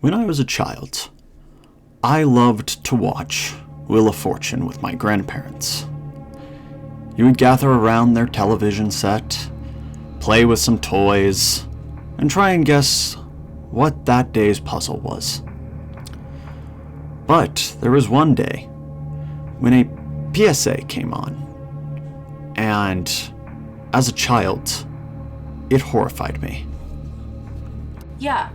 When I was a child, I loved to watch Wheel of Fortune with my grandparents. You would gather around their television set, play with some toys, and try and guess what that day's puzzle was. But there was one day when a PSA came on, and as a child, it horrified me. Yeah,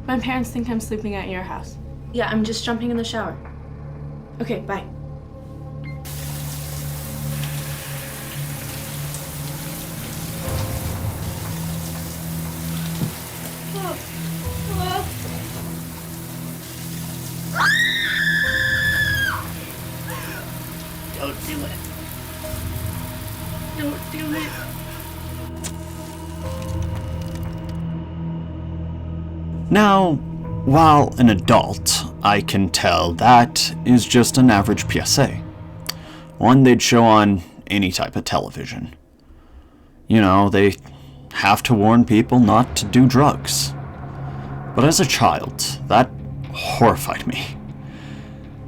my parents think I'm sleeping at your house. Yeah, I'm just jumping in the shower. Okay, bye. Don't do it. Don't do it. Now, while an adult, I can tell that is just an average PSA. One they'd show on any type of television. You know, they have to warn people not to do drugs. But as a child, that horrified me.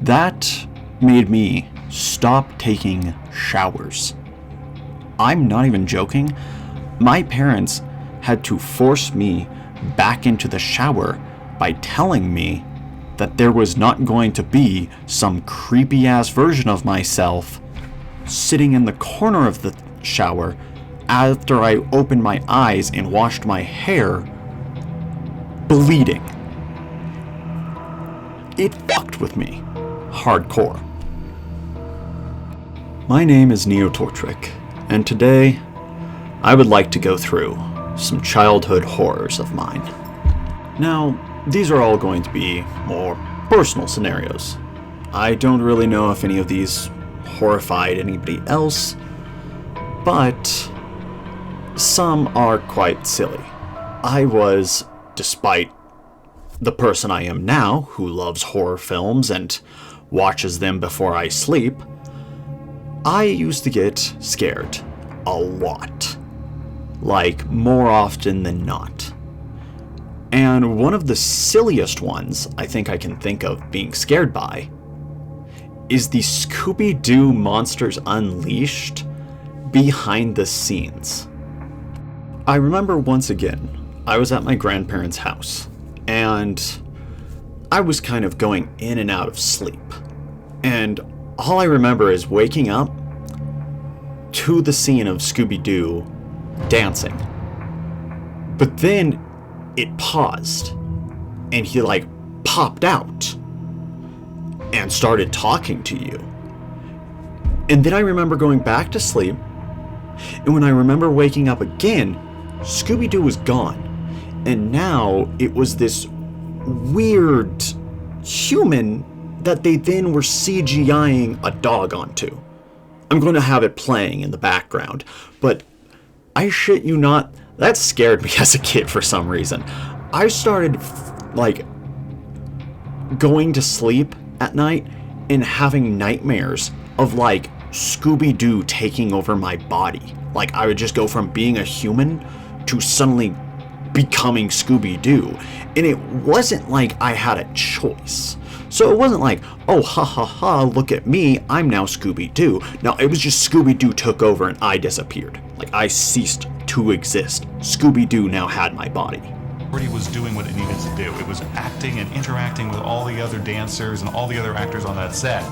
That made me stop taking showers. I'm not even joking. My parents had to force me back into the shower by telling me that there was not going to be some creepy ass version of myself sitting in the corner of the shower after I opened my eyes and washed my hair, bleeding. It fucked with me hardcore. My name is Neo Tortrick, and today I would like to go through some childhood horrors of mine. Now, these are all going to be more personal scenarios. I don't really know if any of these horrified anybody else, but some are quite silly. I was, despite the person I am now, who loves horror films and watches them before I sleep, I used to get scared a lot. Like, more often than not. And one of the silliest ones I think I can think of being scared by is the Scooby-Doo Monsters Unleashed behind the scenes. I remember once again, I was at my grandparents' house, and I was kind of going in and out of sleep. And all I remember is waking up to the scene of Scooby-Doo dancing. But then it paused, and he popped out and started talking to you. And then I remember going back to sleep, and when I remember waking up again, Scooby-Doo was gone. And now it was this weird human that they then were CGIing a dog onto. I'm going to have it playing in the background, but I shit you not, that scared me as a kid for some reason. I started going to sleep at night and having nightmares of Scooby-Doo taking over my body. I would just go from being a human to suddenly becoming Scooby-Doo. And it wasn't like I had a choice. So it wasn't like, oh, ha ha ha, look at me, I'm now Scooby-Doo. No, it was just Scooby-Doo took over and I disappeared. I ceased to exist. Scooby-Doo now had my body. It was doing what it needed to do. It was acting and interacting with all the other dancers and all the other actors on that set.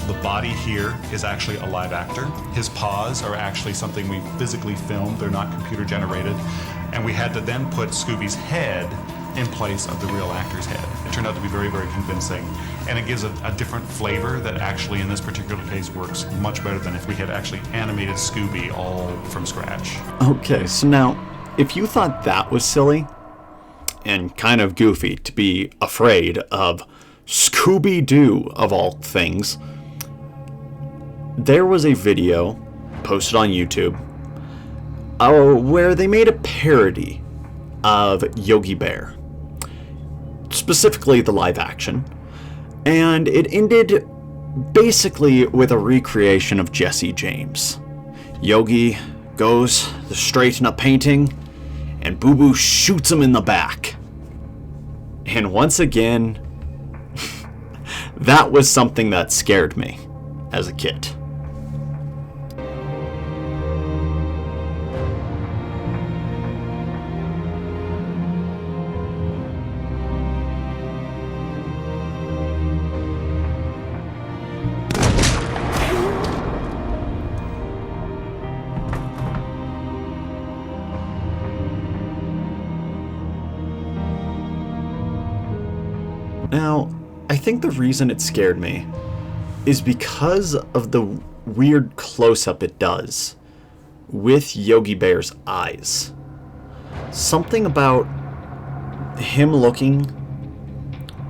The body here is actually a live actor. His paws are actually something we physically filmed. They're not computer generated. And we had to then put Scooby's head in place of the real actor's head. It turned out to be very, very convincing. And it gives a different flavor that actually in this particular case works much better than if we had actually animated Scooby all from scratch. Okay, so now, if you thought that was silly and kind of goofy to be afraid of Scooby-Doo of all things, there was a video posted on YouTube where they made a parody of Yogi Bear, specifically the live action, and it ended basically with a recreation of Jesse James. Yogi goes to straighten a painting, and Boo Boo shoots him in the back. And once again, that was something that scared me as a kid. Now, I think the reason it scared me is because of the weird close-up it does with Yogi Bear's eyes. Something about him looking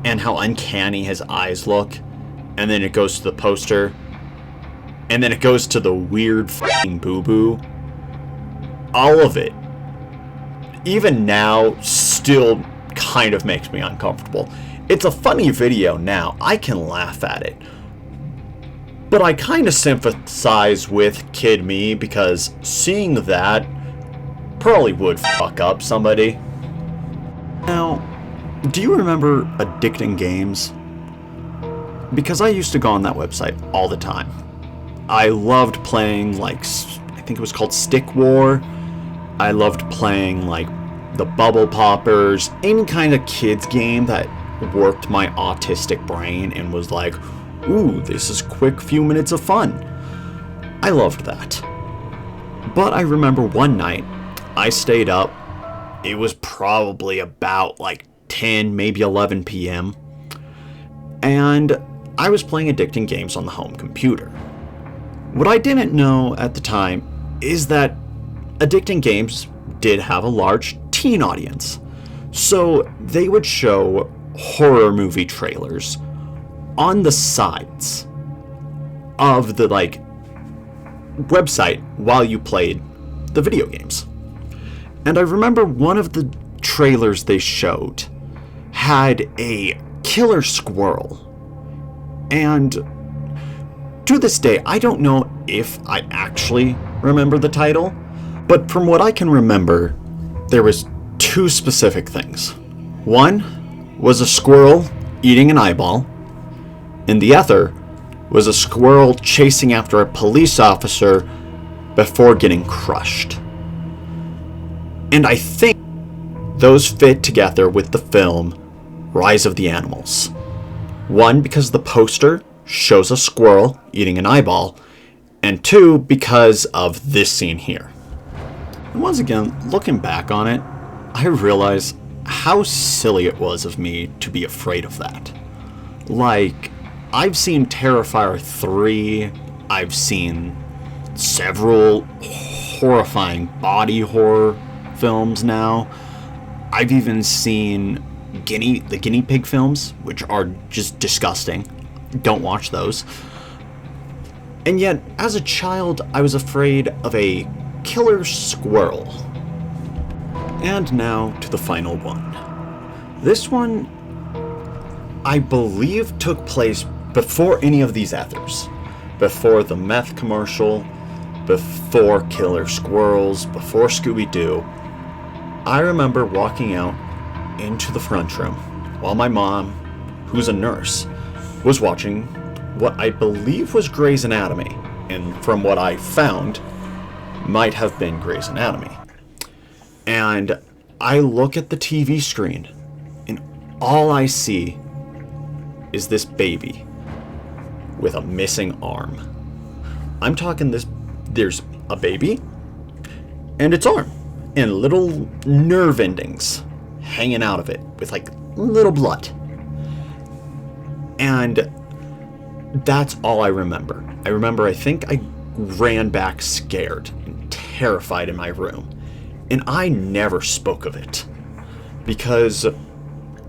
and how uncanny his eyes look, and then it goes to the poster, and then it goes to the weird f***ing boo-boo. All of it, even now, still kind of makes me uncomfortable. It's a funny video now, I can laugh at it. But I kind of sympathize with kid me because seeing that probably would fuck up somebody. Now, do you remember Addicting Games? Because I used to go on that website all the time. I loved playing, like, I think it was called Stick War. I loved playing, like, the Bubble Poppers, any kind of kids game that worked my autistic brain and was like, ooh, this is quick few minutes of fun. I loved that. But I remember one night, I stayed up. It was probably about like 10, maybe 11 p.m. And I was playing Addicting Games on the home computer. What I didn't know at the time is that Addicting Games did have a large teen audience. So they would show horror movie trailers on the sides of the website while you played the video games. And I remember one of the trailers they showed had a killer squirrel. And to this day, I don't know if I actually remember the title, but from what I can remember, there was two specific things. One was a squirrel eating an eyeball, and the other was a squirrel chasing after a police officer before getting crushed. And I think those fit together with the film Rise of the Animals. One, because the poster shows a squirrel eating an eyeball, and two, because of this scene here. And once again, looking back on it, I realize how silly it was of me to be afraid of that. Like, I've seen Terrifier 3, I've seen several horrifying body horror films now. I've even seen the guinea pig films, which are just disgusting. Don't watch those. And yet, as a child, I was afraid of a killer squirrel. And now to the final one. This one, I believe, took place before any of these others. Before the meth commercial, before killer squirrels, before Scooby-Doo. I remember walking out into the front room while my mom, who's a nurse, was watching what I believe was Grey's Anatomy, and from what I found, might have been Grey's Anatomy. And I look at the TV screen, and all I see is this baby with a missing arm. I'm talking there's a baby and its arm, and little nerve endings hanging out of it with like little blood. And that's all I remember. I think I ran back scared and terrified in my room. And I never spoke of it. Because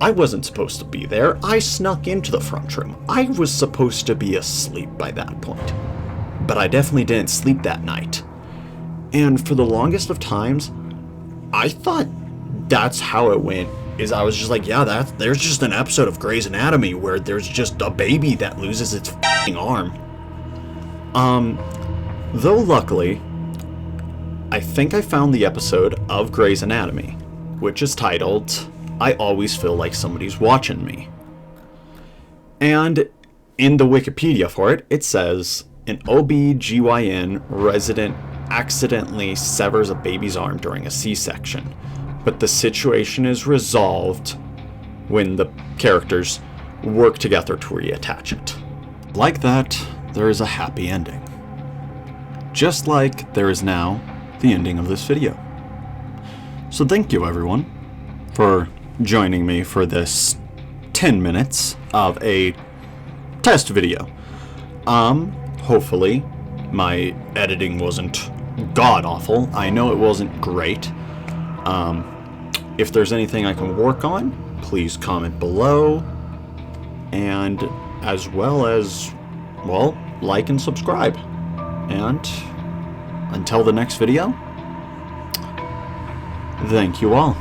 I wasn't supposed to be there. I snuck into the front room. I was supposed to be asleep by that point. But I definitely didn't sleep that night. And for the longest of times, I thought that's how it went. Is I was just like, yeah, there's just an episode of Grey's Anatomy where there's just a baby that loses its f***ing arm. Though luckily, I think I found the episode of Grey's Anatomy, which is titled I always feel like somebody's watching me. And in the Wikipedia for it, it says, an OB/GYN resident accidentally severs a baby's arm during a C-section, but the situation is resolved when the characters work together to reattach it. Like that, there is a happy ending. Just like there is now the ending of this video. So thank you everyone for joining me for this 10 minutes of a test video. Hopefully my editing wasn't god-awful. I know it wasn't great. If there's anything I can work on, please comment below. And as well as, well, like and subscribe. And until the next video, thank you all.